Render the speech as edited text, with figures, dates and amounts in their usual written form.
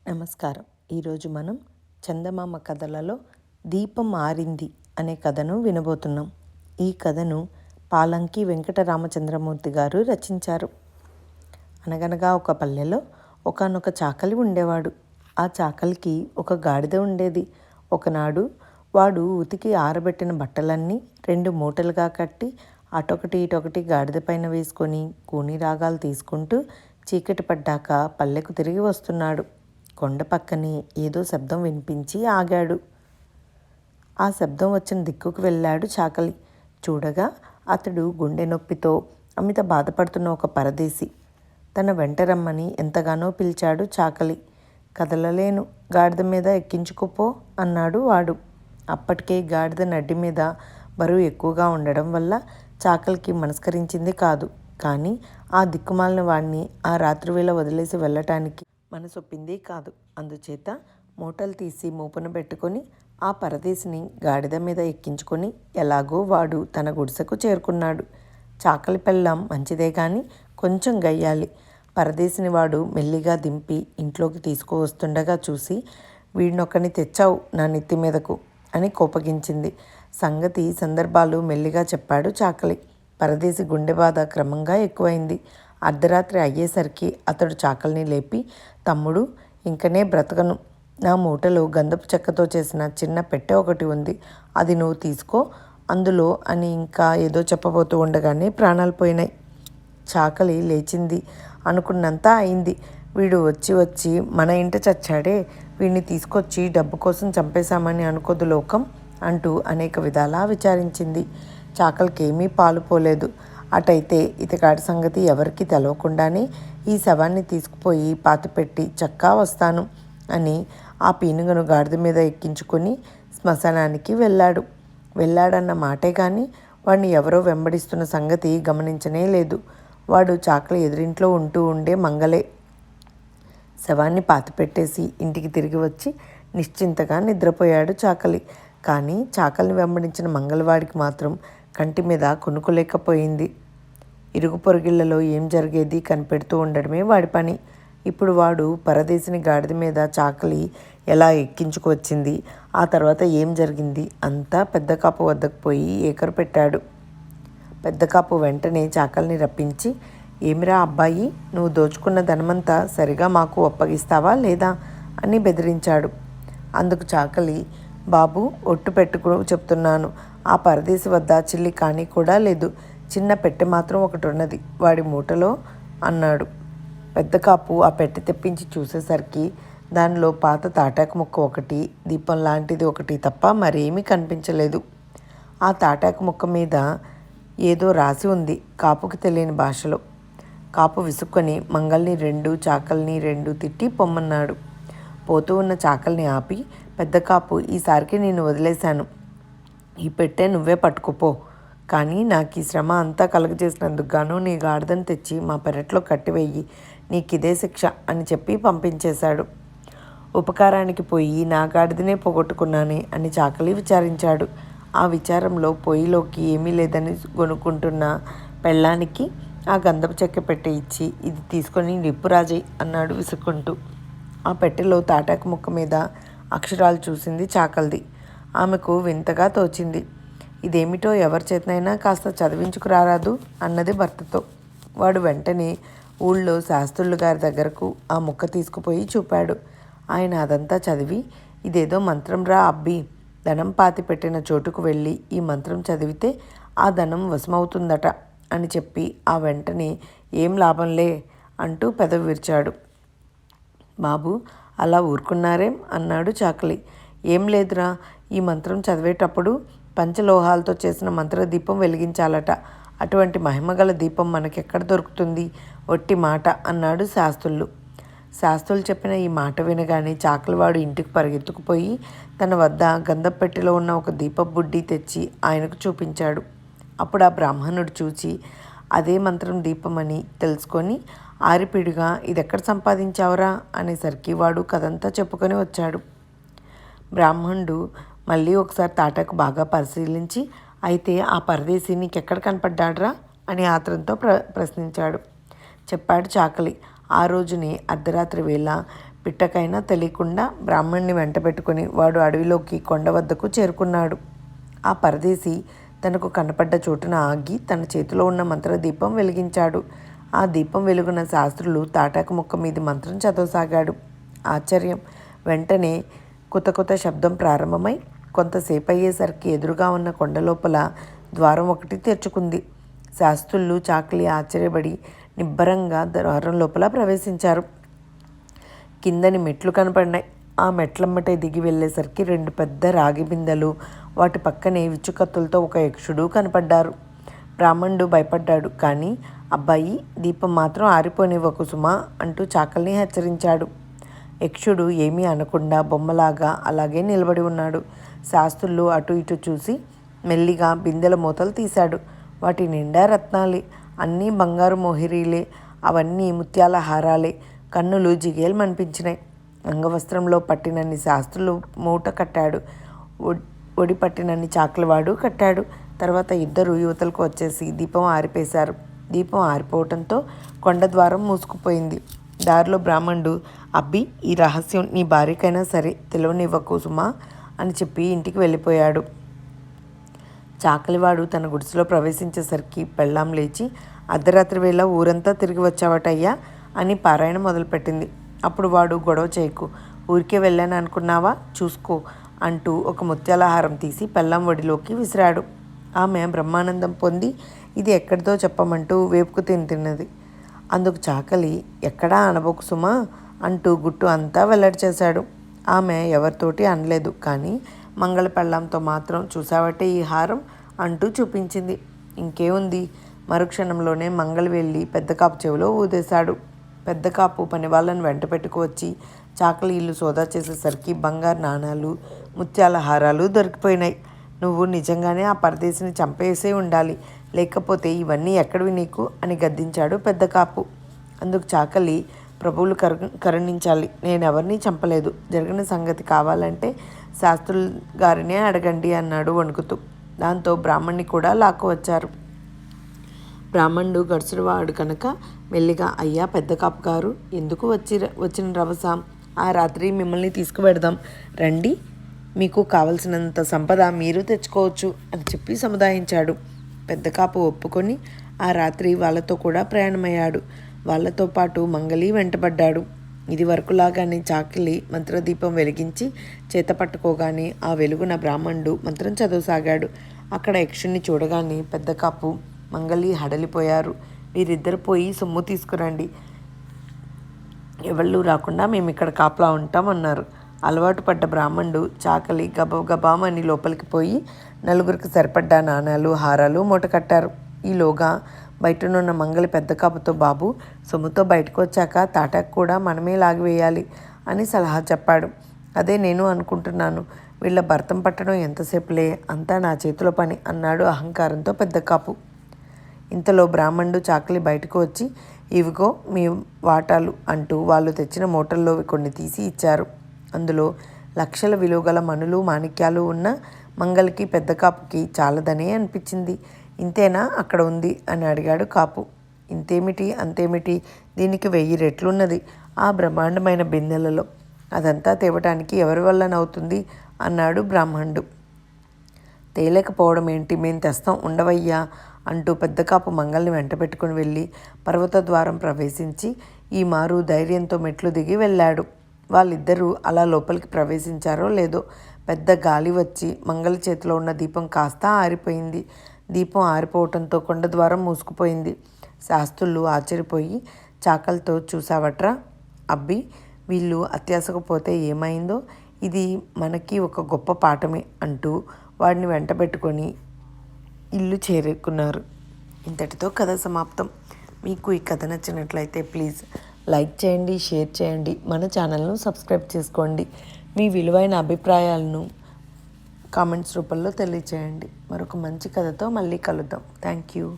నమస్కారం. ఈరోజు మనం చందమామ కథలలో దీపం ఆరింది అనే కథను వినబోతున్నాం. ఈ కథను పాలంకి వెంకటరామచంద్రమూర్తి గారు రచించారు. అనగనగా ఒక పల్లెలో ఒకానొక చాకలి ఉండేవాడు. ఆ చాకలికి ఒక గాడిద ఉండేది. ఒకనాడు వాడు ఉతికి ఆరబెట్టిన బట్టలన్నీ 2 మూటలుగా కట్టి అటొకటి ఇటొకటి గాడిద పైన వేసుకొని కూని రాగాలు తీసుకుంటూ చీకటి పడ్డాక పల్లెకు తిరిగి వస్తున్నాడు. కొండ పక్కనే ఏదో శబ్దం వినిపించి ఆగాడు. ఆ శబ్దం వచ్చిన దిక్కుకు వెళ్ళాడు చాకలి. చూడగా అతడు గుండె నొప్పితో అమిత బాధపడుతున్న ఒక పరదేశి. తన వెంట రమ్మని ఎంతగానో పిలిచాడు చాకలి. కదలలేను, గాడిద మీద ఎక్కించుకుపో అన్నాడు వాడు. అప్పటికే గాడిద నడ్డి మీద బరువు ఎక్కువగా ఉండడం వల్ల చాకలికి మనస్కరించింది కాదు. కానీ ఆ దిక్కుమాలిన వాడిని ఆ రాత్రివేళ వదిలేసి వెళ్ళటానికి మనసొప్పింది కాదు. అందుచేత మూటలు తీసి మూపున పెట్టుకొని ఆ పరదేశిని గాడిద మీద ఎక్కించుకొని ఎలాగో వాడు తన గుడిసెకు చేరుకున్నాడు. చాకలి పెళ్ళాం మంచిదే కానీ కొంచెం గయ్యాలి. పరదేశిని వాడు మెల్లిగా దింపి ఇంట్లోకి తీసుకువస్తుండగా చూసి, వీడినొక్కని తెచ్చావు నా నెత్తి మీదకు అని కోపగించింది. సంగతి సందర్భాలు మెల్లిగా చెప్పాడు చాకలి. పరదేశి గుండె బాధ క్రమంగా ఎక్కువైంది. అర్ధరాత్రి అయ్యేసరికి అతడు చాకలిని లేపి, తమ్ముడు, ఇంకనే బ్రతకను. నా మూటలో గంధపు చెక్కతో చేసిన చిన్న పెట్టె ఒకటి ఉంది, అది నువ్వు తీసుకో అందులో అని ఇంకా ఏదో చెప్పబోతూ ఉండగానే ప్రాణాలు పోయినాయి. చాకలి లేచింది. అనుకున్నంత అయింది. వీడు వచ్చి మన ఇంట చచ్చాడే, వీడిని తీసుకొచ్చి డబ్బు కోసం చంపేశామని అనుకోదు లోకం అంటూ అనేక విధాలా విచారించింది. చాకలికి ఏమీ పాలు పోలేదు. అటైతే ఇతగాడి సంగతి ఎవరికి తెలవకుండానే ఈ శవాన్ని తీసుకుపోయి పాతిపెట్టి చక్కా వస్తాను అని ఆ పీనుగను గాడిద మీద ఎక్కించుకొని శ్మశానానికి వెళ్ళాడన్న మాటే కానీ వాడిని ఎవరో వెంబడిస్తున్న సంగతి గమనించనే లేదు. వాడు చాకలి ఎదురింట్లో ఉండే మంగలే. శవాన్ని పాతిపెట్టేసి ఇంటికి తిరిగి వచ్చి నిశ్చింతగా నిద్రపోయాడు చాకలి. కానీ చాకలిని వెంబడించిన మంగళవాడికి మాత్రం కంటి మీద కొనుక్కోలేకపోయింది. ఇరుగు పొరుగిళ్లలో ఏం జరిగేది కనిపెడుతూ ఉండడమే వాడి పని. ఇప్పుడు వాడు పరదేశిని గాడిద మీద చాకలి ఎలా ఎక్కించుకొచ్చింది, ఆ తర్వాత ఏం జరిగింది అంతా పెద్ద కాపు వద్దకు పోయి ఏకరు పెట్టాడు. పెద్ద కాపు వెంటనే చాకలిని రప్పించి, ఏమిరా అబ్బాయి, నువ్వు దోచుకున్న ధనమంతా సరిగా మాకు అప్పగిస్తావా లేదా అని బెదిరించాడు. అందుకు చాకలి, బాబు, ఒట్టు పెట్టుకు చెప్తున్నాను, ఆ పరదేశి వద్ద చిల్లి కానీ కూడా లేదు. చిన్న పెట్టె మాత్రం ఒకటి ఉన్నది వాడి మూటలో అన్నాడు. పెద్ద కాపు ఆ పెట్టె తెప్పించి చూసేసరికి దానిలో పాత తాటాకు ముక్క ఒకటి, దీపం లాంటిది ఒకటి తప్ప మరేమీ కనిపించలేదు. ఆ తాటాకు ముక్క మీద ఏదో రాసి ఉంది కాపుకి తెలియని భాషలో. కాపు విసుక్కొని మంగల్ని 2, చాకల్ని 2 తిట్టి పొమ్మన్నాడు. పోతూ ఉన్న చాకల్ని ఆపి, పెద్ద కాపు, ఈసారికి నేను వదిలేశాను. ఈ పెట్టె నువ్వే పట్టుకుపో. కానీ నాకు ఈ శ్రమ అంతా కలుగజేసినందుకు గాను నీ గాడిదను తెచ్చి మా పెరట్లో కట్టివేయి, నీకిదే శిక్ష అని చెప్పి పంపించేశాడు. ఉపకారానికి పోయి నా గాడిదనే పోగొట్టుకున్నానే అని చాకలి విచారించాడు. ఆ విచారంలో పొయ్యిలోకి ఏమీ లేదని కొనుక్కుంటున్న పెళ్ళానికి ఆ గంధపు చెక్క పెట్టె ఇచ్చి, ఇది తీసుకొని నిప్పురాజై అన్నాడు విసుక్కుంటూ. ఆ పెట్టెలో తాటాకు ముక్క మీద అక్షరాలు చూసింది చాకలిది. ఆమెకు వింతగా తోచింది. ఇదేమిటో ఎవరి చేతనైనా కాస్త చదివించుకురారాదు అన్నది భర్తతో. వాడు వెంటనే ఊళ్ళో శాస్త్రులు గారి దగ్గరకు ఆ ముక్క తీసుకుపోయి చూపాడు. ఆయన అదంతా చదివి, ఇదేదో మంత్రం రా అబ్బి, ధనం పాతి పెట్టిన చోటుకు వెళ్ళి ఈ మంత్రం చదివితే ఆ ధనం వశమవుతుందట అని చెప్పి ఆ వెంటనే ఏం లాభంలే అంటూ పెదవి విరిచాడు. బాబు, అలా ఊరుకున్నారేం అన్నాడు చాకలి. ఏం లేదురా, ఈ మంత్రం చదివేటప్పుడు పంచలోహాలతో చేసిన మంత్రదీపం వెలిగించాలట. అటువంటి మహిమగల దీపం మనకెక్కడ దొరుకుతుంది, ఒట్టి మాట అన్నాడు శాస్త్రులు చెప్పిన ఈ మాట వినగానే చాకలివాడు ఇంటికి పరిగెత్తుకుపోయి తన వద్ద గంధపు పెట్టెలో ఉన్న ఒక దీపపు బుడ్డి తెచ్చి ఆయనకు చూపించాడు. అప్పుడు ఆ బ్రాహ్మణుడు చూచి అదే మంత్రం దీపమని తెలుసుకొని ఆరిపిడిగా, ఇదెక్కడ సంపాదించావురా అనేసరికి వాడు కథంతా చెప్పుకొని వచ్చాడు. బ్రాహ్మణుడు మళ్ళీ ఒకసారి తాటాకు బాగా పరిశీలించి, అయితే ఆ పరదేశి నీకెక్కడ కనపడ్డాడ్రా అని ఆత్రంతో ప్రశ్నించాడు. చెప్పాడు చాకలి. ఆ రోజునే అర్ధరాత్రి వేళ పిట్టకైనా తెలియకుండా బ్రాహ్మణ్ణి వెంట పెట్టుకుని వాడు అడవిలోకి కొండ వద్దకు చేరుకున్నాడు. ఆ పరదేశి తనకు కనపడ్డ చోటున ఆగి తన చేతిలో ఉన్న మంత్రదీపం వెలిగించాడు. ఆ దీపం వెలుగున శాస్త్రులు తాటాకు ముక్క మీది మంత్రం చదవసాగాడు. ఆశ్చర్యం! వెంటనే కుత శబ్దం ప్రారంభమై కొంతసేపు అయ్యేసరికి ఎదురుగా ఉన్న కొండ లోపల ద్వారం ఒకటి తెరుచుకుంది. శాస్త్రులు చాకలి ఆశ్చర్యపడి నిబ్బరంగా ద్వారం లోపల ప్రవేశించారు. కిందని మెట్లు కనపడినాయి. ఆ మెట్లమ్మటే దిగి వెళ్ళేసరికి 2 పెద్ద రాగి బిందెలు, వాటి పక్కనే విచ్చుకత్తులతో ఒక యక్షుడు కనపడ్డారు. బ్రాహ్మణుడు భయపడ్డాడు. కానీ అబ్బాయి, దీపం మాత్రం ఆరిపోనివ్వకు సుమా అంటూ చాకల్ని హెచ్చరించాడు. యక్షుడు ఏమీ అనకుండా బొమ్మలాగా అలాగే నిలబడి ఉన్నాడు. శాస్త్రులు అటు ఇటు చూసి మెల్లిగా బిందెల మూతలు తీశాడు. వాటి నిండా రత్నాలే, అన్నీ బంగారు మోహిరీలే, అవన్నీ ముత్యాల హారాలే. కన్నులు జిగేల్మనిపించినాయి. అంగవస్త్రంలో పట్టినన్ని శాస్త్రులు మూట కట్టాడు. ఒడి పట్టినన్ని చాకలివాడు కట్టాడు. తర్వాత ఇద్దరు యువతలకు వచ్చేసి దీపం ఆరిపేశారు. దీపం ఆరిపోవటంతో కొండ ద్వారం మూసుకుపోయింది. దారిలో బ్రాహ్మణుడు, అబ్బి, ఈ రహస్యం నీ భార్యకైనా సరే తెలియనివ్వకు సుమా అని చెప్పి ఇంటికి వెళ్ళిపోయాడు. చాకలివాడు తన గుడిసెలో ప్రవేశించేసరికి పెళ్ళాం లేచి, అర్ధరాత్రి వేళ ఊరంతా తిరిగి వచ్చావటయ్యా అని పారాయణ మొదలుపెట్టింది. అప్పుడు వాడు, గొడవ చేయకు, ఊరికే వెళ్ళాను అనుకున్నావా, చూసుకో అంటూ ఒక ముత్యాల హారం తీసి పెళ్ళాం ఒడిలోకి విసిరాడు. ఆమె బ్రహ్మానందం పొంది ఇది ఎక్కడితో చెప్పమంటూ వేపుకు తిన్నది. అందుకు చాకలి, ఎక్కడా అనబోకు సుమా అంటూ గుట్టు అంతా వెల్లడి చేశాడు. ఆమె ఎవరితోటి అనలేదు. కానీ మంగళ పెళ్ళాంతో మాత్రం, చూసావటే ఈ హారం అంటూ చూపించింది. ఇంకేముంది, మరుక్షణంలోనే మంగళ వెళ్ళి పెద్ద కాపు చెవిలో ఊదేశాడు. పెద్ద కాపు పని వాళ్ళని వెంట పెట్టుకువచ్చి చాకలి ఇల్లు సోదా చేసేసరికి బంగారు నాణాలు, ముత్యాల హారాలు దొరికిపోయినాయి. నువ్వు నిజంగానే ఆ పరదేశిని చంపేసే ఉండాలి, లేకపోతే ఇవన్నీ ఎక్కడివి నీకు అని గద్దించాడు పెద్ద కాపు. అందుకు చాకలి, ప్రభువులు కరుణించాలి, నేనెవరినీ చంపలేదు, జరిగిన సంగతి కావాలంటే శాస్త్రుల గారినే అడగండి అన్నాడు వణుకుతూ. దాంతో బ్రాహ్మణ్ణి కూడా లాక్కువచ్చారు. బ్రాహ్మణుడు గడుసువాడు కనుక మెల్లిగా, అయ్యా పెద్ద కాపు గారు, ఎందుకు వచ్చిన రవసాం, ఆ రాత్రి మిమ్మల్ని తీసుకువెడదాం రండి, మీకు కావలసినంత సంపద మీరు తెచ్చుకోవచ్చు అని చెప్పి సముదాయించాడు. పెద్ద కాపు ఒప్పుకొని ఆ రాత్రి వాళ్ళతో కూడా ప్రయాణమయ్యాడు. వాళ్లతో పాటు మంగళి వెంటబడ్డాడు. ఇది వరకులాగానే చాకలి మంత్రదీపం వెలిగించి చేత పట్టుకోగానే ఆ వెలుగున బ్రాహ్మణుడు మంత్రం చదవసాగాడు. అక్కడ యక్షుణ్ణి చూడగానే పెద్ద కాపు, మంగళి హడలిపోయారు. వీరిద్దరు పోయి సొమ్ము తీసుకురండి, ఎవళ్ళు రాకుండా మేము ఇక్కడ కాపలా ఉంటామన్నారు. అలవాటు పడ్డ బ్రాహ్మణుడు చాకలి గబామని లోపలికి పోయి నలుగురికి సరిపడ్డ నాణాలు, హారాలు మూట కట్టారు. ఈలోగా బయటనున్న మంగళి పెద్ద కాపుతో, బాబు, సొమ్ముతో బయటకు వచ్చాక తాటాకు కూడా మనమే లాగివేయాలి అని సలహా చెప్పాడు. అదే నేను అనుకుంటున్నాను, వీళ్ళ భర్తం పట్టడం ఎంతసేపులే, అంతా నా చేతిలో పని అన్నాడు అహంకారంతో పెద్ద కాపు. ఇంతలో బ్రాహ్మణుడు చాకలి బయటకు వచ్చి, ఇవిగో మీ వాటాలు అంటూ వాళ్ళు తెచ్చిన మూటల్లో కొన్ని తీసి ఇచ్చారు. అందులో లక్షల విలువగల మణులు, మాణిక్యాలు ఉన్న మంగళకి పెద్ద కాపుకి చాలదనే అనిపించింది. ఇంతేనా అక్కడ ఉంది అని అడిగాడు కాపు. ఇంతేమిటి అంతేమిటి, దీనికి 1000 రెట్లున్నది ఆ బ్రహ్మాండమైన బిందెలలో, అదంతా తేవటానికి ఎవరి వల్లనవుతుంది అన్నాడు బ్రాహ్మణుడు. తేలేకపోవడం ఏంటి, మేము తెస్తాం ఉండవయ్యా అంటూ పెద్ద కాపు మంగళని వెంట పెట్టుకుని వెళ్ళి పర్వత ద్వారం ప్రవేశించి ఈ మారు ధైర్యంతో మెట్లు దిగి వెళ్ళాడు. వాళ్ళిద్దరూ అలా లోపలికి ప్రవేశించారో లేదో పెద్ద గాలి వచ్చి మంగళ చేతిలో ఉన్న దీపం కాస్త ఆరిపోయింది. దీపం ఆరిపోవటంతో కొండ ద్వారం మూసుకుపోయింది. శాస్త్రులు ఆశ్చర్యపోయి చాకలితో, చూసావట్రా అబ్బి, వీళ్ళు అత్యాశకు పోతే ఏమైందో, ఇది మనకి ఒక గొప్ప పాఠమే అంటూ వాడిని వెంట పెట్టుకొని ఇల్లు చేరుకున్నారు. ఇంతటితో కథ సమాప్తం. మీకు ఈ కథ నచ్చినట్లయితే ప్లీజ్ లైక్ చేయండి, షేర్ చేయండి, మన ఛానల్ను సబ్స్క్రైబ్ చేసుకోండి. మీ విలువైన అభిప్రాయాలను కామెంట్స్ రూపంలో తెలియచేయండి. మరొక మంచి కథతో మళ్ళీ కలుద్దాం. Thank you.